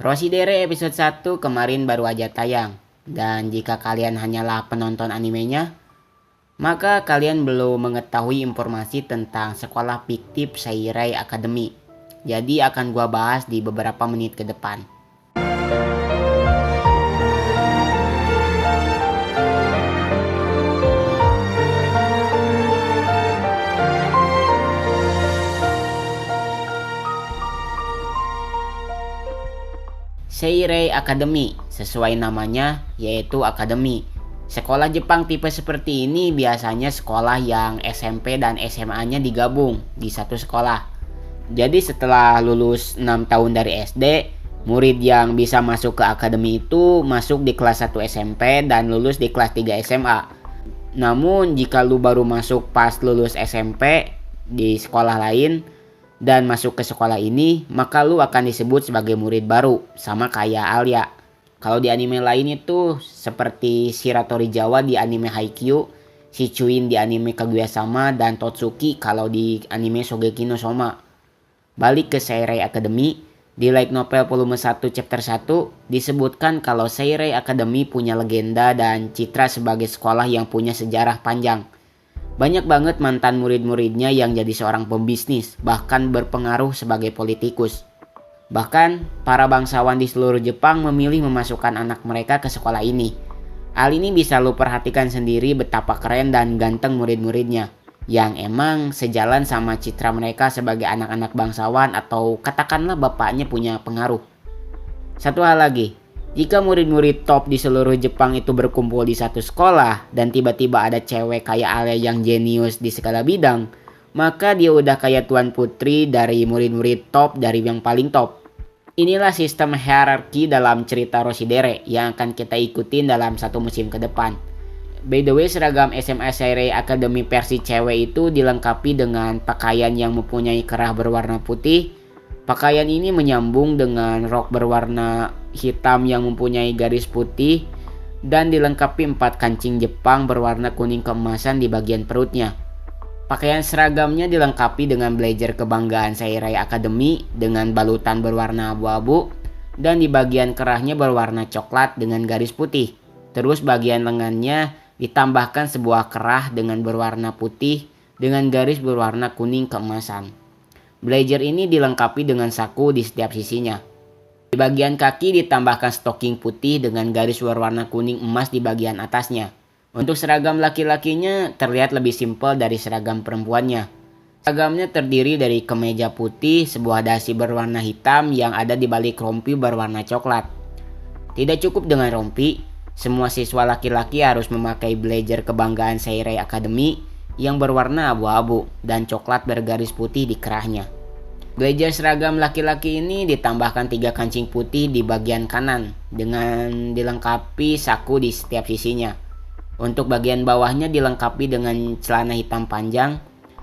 Roshidere episode 1 kemarin baru aja tayang. Dan jika kalian hanyalah penonton animenya, maka kalian belum mengetahui informasi tentang sekolah fiktif Seirei Academy. Jadi akan gua bahas di beberapa menit ke depan. Seirei Academy, sesuai namanya yaitu akademi. Sekolah Jepang tipe seperti ini biasanya sekolah yang SMP dan SMA-nya digabung di satu sekolah. Jadi setelah lulus 6 tahun dari SD, murid yang bisa masuk ke akademi itu masuk di kelas 1 SMP dan lulus di kelas 3 SMA. Namun jika lu baru masuk pas lulus SMP di sekolah lain dan masuk ke sekolah ini, maka lu akan disebut sebagai murid baru, sama kayak Alia. Kalau di anime lain itu seperti Shiratori Jawa di anime Haikyuu, Shichuin di anime Kaguya-sama, dan Totsuki kalau di anime Shogeki no Soma. Balik ke Seirei Academy, di light novel volume 1 chapter 1 disebutkan kalau Seirei Academy punya legenda dan citra sebagai sekolah yang punya sejarah panjang. Banyak banget mantan murid-muridnya yang jadi seorang pembisnis, bahkan berpengaruh sebagai politikus. Bahkan, para bangsawan di seluruh Jepang memilih memasukkan anak mereka ke sekolah ini. Hal ini bisa lu perhatikan sendiri betapa keren dan ganteng murid-muridnya, yang emang sejalan sama citra mereka sebagai anak-anak bangsawan atau katakanlah bapaknya punya pengaruh. Satu hal lagi, jika murid-murid top di seluruh Jepang itu berkumpul di satu sekolah dan tiba-tiba ada cewek kayak Alia yang jenius di segala bidang, maka dia udah kayak tuan putri dari murid-murid top dari yang paling top. Inilah sistem hierarki dalam cerita Roshidere yang akan kita ikutin dalam satu musim ke depan. By the way, seragam SMA Seirei Academy versi cewek itu dilengkapi dengan pakaian yang mempunyai kerah berwarna putih. Pakaian ini menyambung dengan rok berwarna hitam yang mempunyai garis putih dan dilengkapi 4 kancing Jepang berwarna kuning keemasan di bagian perutnya. Pakaian seragamnya dilengkapi dengan blazer kebanggaan Seirei Academy dengan balutan berwarna abu-abu dan di bagian kerahnya berwarna coklat dengan garis putih. Terus bagian lengannya ditambahkan sebuah kerah dengan berwarna putih dengan garis berwarna kuning keemasan. Blazer ini dilengkapi dengan saku di setiap sisinya. Di bagian kaki ditambahkan stocking putih dengan garis berwarna kuning emas di bagian atasnya. Untuk seragam laki-lakinya terlihat lebih simpel dari seragam perempuannya. Seragamnya terdiri dari kemeja putih, sebuah dasi berwarna hitam yang ada di balik rompi berwarna coklat. Tidak cukup dengan rompi, semua siswa laki-laki harus memakai blazer kebanggaan Seirei Academy yang berwarna abu-abu dan coklat bergaris putih di kerahnya. Blazer seragam laki-laki ini ditambahkan 3 kancing putih di bagian kanan dengan dilengkapi saku di setiap sisinya. Untuk bagian bawahnya dilengkapi dengan celana hitam panjang.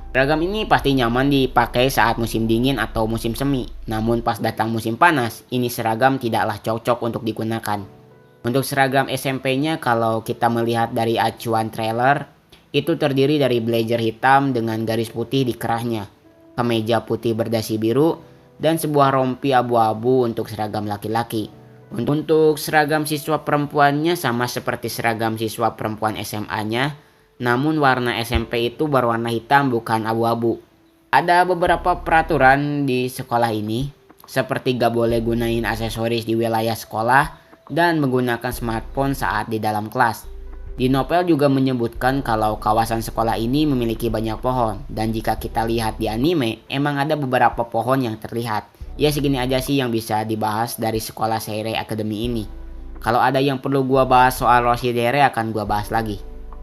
Seragam ini pasti nyaman dipakai saat musim dingin atau musim semi. Namun pas datang musim panas, ini seragam tidaklah cocok untuk digunakan. Untuk seragam SMP-nya kalau kita melihat dari acuan trailer, itu terdiri dari blazer hitam dengan garis putih di kerahnya, kemeja putih berdasi biru, dan sebuah rompi abu-abu untuk seragam laki-laki. Untuk seragam siswa perempuannya sama seperti seragam siswa perempuan SMA-nya, namun warna SMP itu berwarna hitam bukan abu-abu. Ada beberapa peraturan di sekolah ini, seperti gak boleh gunain aksesoris di wilayah sekolah dan menggunakan smartphone saat di dalam kelas. Di novel juga menyebutkan kalau kawasan sekolah ini memiliki banyak pohon, dan jika kita lihat di anime, emang ada beberapa pohon yang terlihat. Ya segini aja sih yang bisa dibahas dari sekolah Seirei Academy ini. Kalau ada yang perlu gua bahas soal Roshidere akan gua bahas lagi.